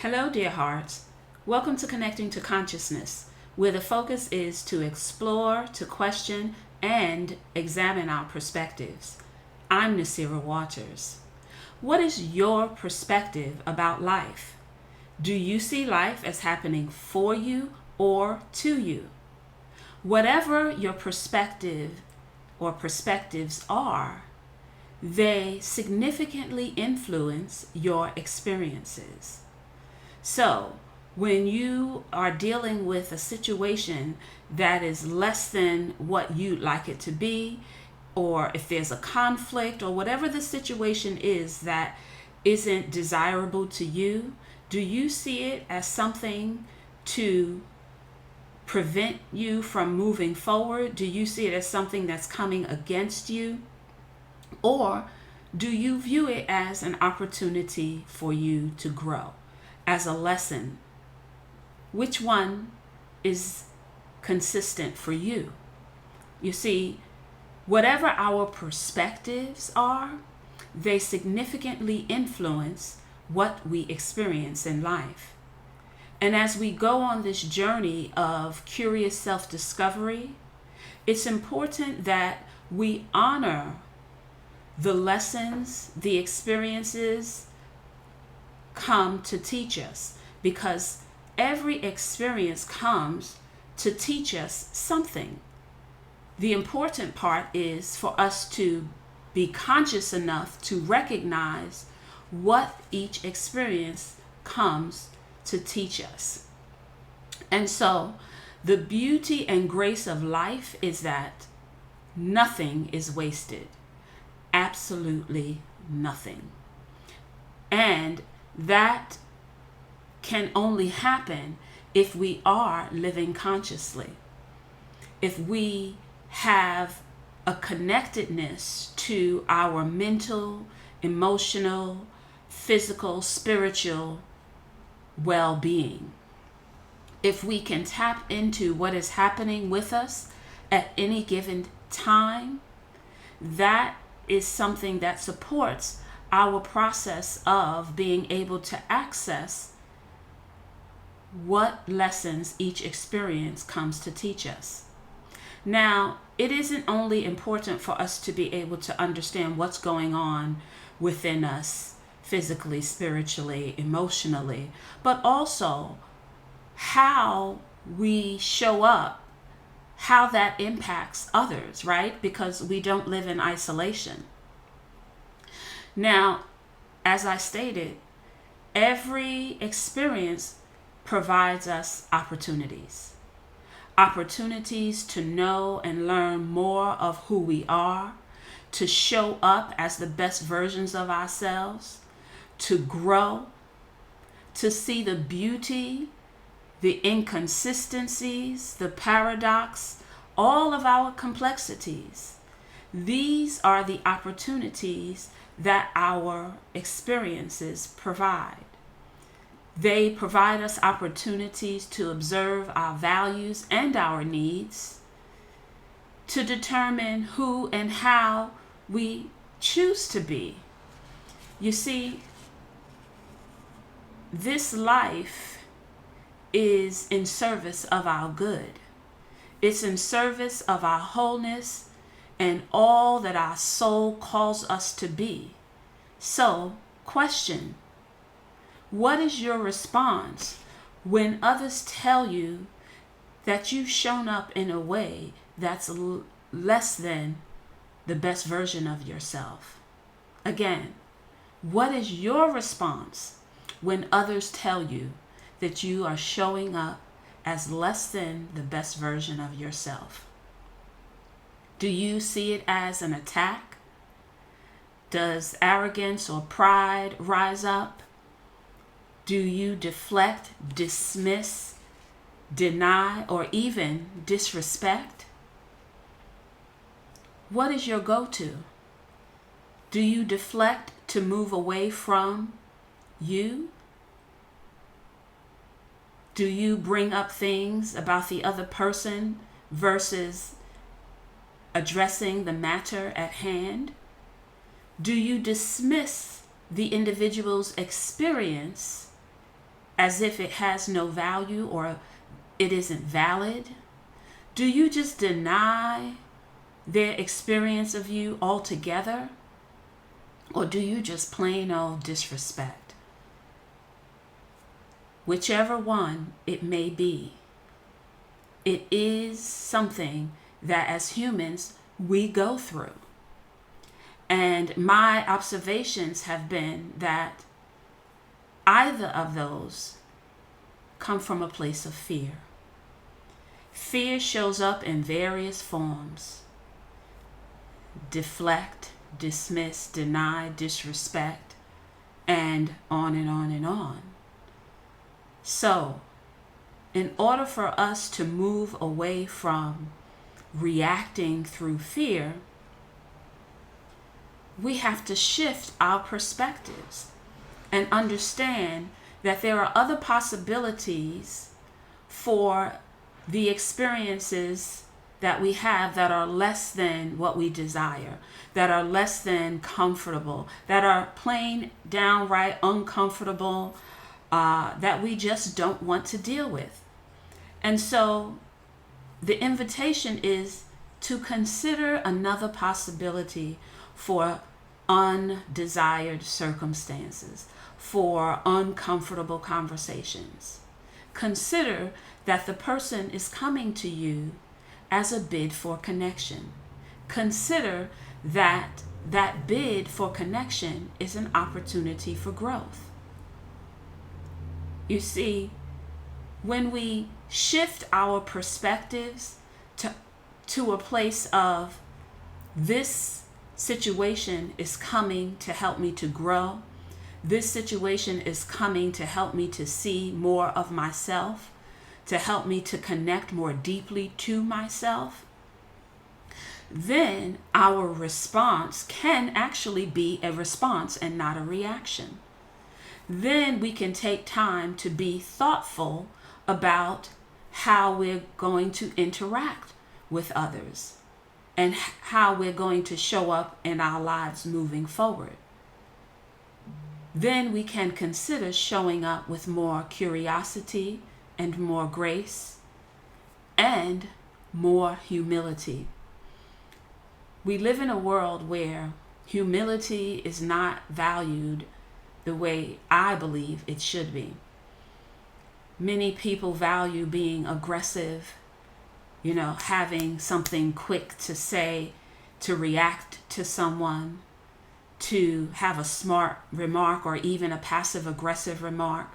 Hello, dear hearts. Welcome to Connecting to Consciousness, where the focus is to explore, to question, and examine our perspectives. I'm Nasira Waters. What is your perspective about life? Do you see life as happening for you or to you? Whatever your perspective or perspectives are, they significantly influence your experiences. So, when you are dealing with a situation that is less than what you'd like it to be, or if there's a conflict, or whatever the situation is that isn't desirable to you, do you see it as something to prevent you from moving forward? Do you see it as something that's coming against you? Or do you view it as an opportunity for you to grow, as a lesson? Which one is consistent for you? You see, whatever our perspectives are, they significantly influence what we experience in life. And as we go on this journey of curious self-discovery, it's important that we honor the lessons, the experiences come to teach us, because every experience comes to teach us something. The important part is for us to be conscious enough to recognize what each experience comes to teach us. And so the beauty and grace of life is that nothing is wasted. Absolutely nothing. And that can only happen if we are living consciously. If we have a connectedness to our mental, emotional, physical, spiritual well-being. If we can tap into what is happening with us at any given time, that is something that supports our process of being able to access what lessons each experience comes to teach us. Now, it isn't only important for us to be able to understand what's going on within us physically, spiritually, emotionally, but also how we show up, how that impacts others, right? Because we don't live in isolation. Now, as I stated, every experience provides us opportunities. Opportunities to know and learn more of who we are, to show up as the best versions of ourselves, to grow, to see the beauty, the inconsistencies, the paradox, all of our complexities. These are the opportunities that our experiences provide. They provide us opportunities to observe our values and our needs, to determine who and how we choose to be. You see, this life is in service of our good. It's in service of our wholeness and all that our soul calls us to be. So, question: what is your response when others tell you that you've shown up in a way that's less than the best version of yourself? Again, what is your response when others tell you that you are showing up as less than the best version of yourself? Do you see it as an attack? Does arrogance or pride rise up? Do you deflect, dismiss, deny, or even disrespect? What is your go-to? Do you deflect to move away from you? Do you bring up things about the other person versus addressing the matter at hand? Do you dismiss the individual's experience as if it has no value or it isn't valid? Do you just deny their experience of you altogether? Or do you just plain old disrespect? Whichever one it may be, it is something that as humans we go through. And my observations have been that either of those come from a place of fear. Fear shows up in various forms: deflect, dismiss, deny, disrespect, and on and on and on. So, in order for us to move away from reacting through fear, we have to shift our perspectives and understand that there are other possibilities for the experiences that we have that are less than what we desire, that are less than comfortable, that are plain downright uncomfortable, that we just don't want to deal with. And so the invitation is to consider another possibility for undesired circumstances, for uncomfortable conversations. Consider that the person is coming to you as a bid for connection. Consider that that bid for connection is an opportunity for growth. You see, when we shift our perspectives to a place of this situation is coming to help me to grow, this situation is coming to help me to see more of myself, to help me to connect more deeply to myself, then our response can actually be a response and not a reaction. Then we can take time to be thoughtful about how we're going to interact with others and how we're going to show up in our lives moving forward. Then we can consider showing up with more curiosity and more grace and more humility. We live in a world where humility is not valued the way I believe it should be. Many people value being aggressive, having something quick to say, to react to someone, to have a smart remark or even a passive aggressive remark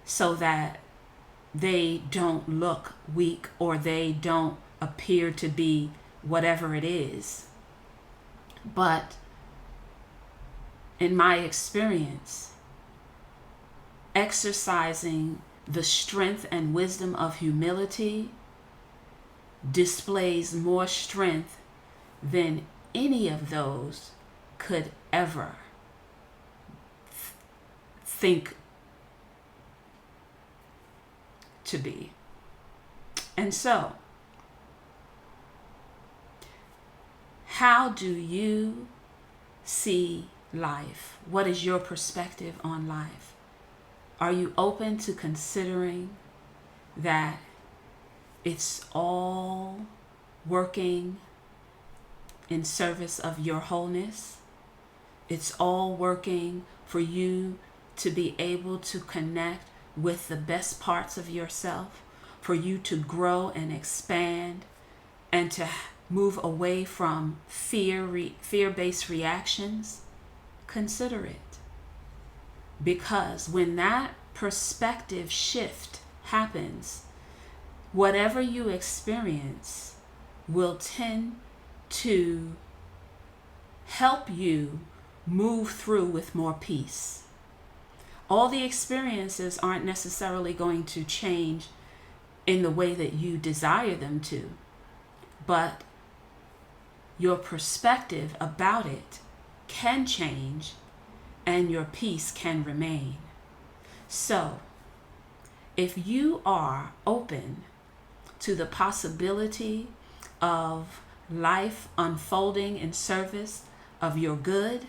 so that they don't look weak or they don't appear to be whatever it is. But in my experience, exercising the strength and wisdom of humility displays more strength than any of those could ever think to be. And so, how do you see life? What is your perspective on life? Are you open to considering that it's all working in service of your wholeness? It's all working for you to be able to connect with the best parts of yourself, for you to grow and expand and to move away from fear-based reactions? Consider it. Because when that perspective shift happens, whatever you experience will tend to help you move through with more peace. All the experiences aren't necessarily going to change in the way that you desire them to, but your perspective about it can change and your peace can remain. So, if you are open to the possibility of life unfolding in service of your good,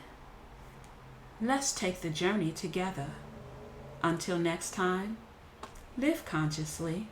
let's take the journey together. Until next time, live consciously.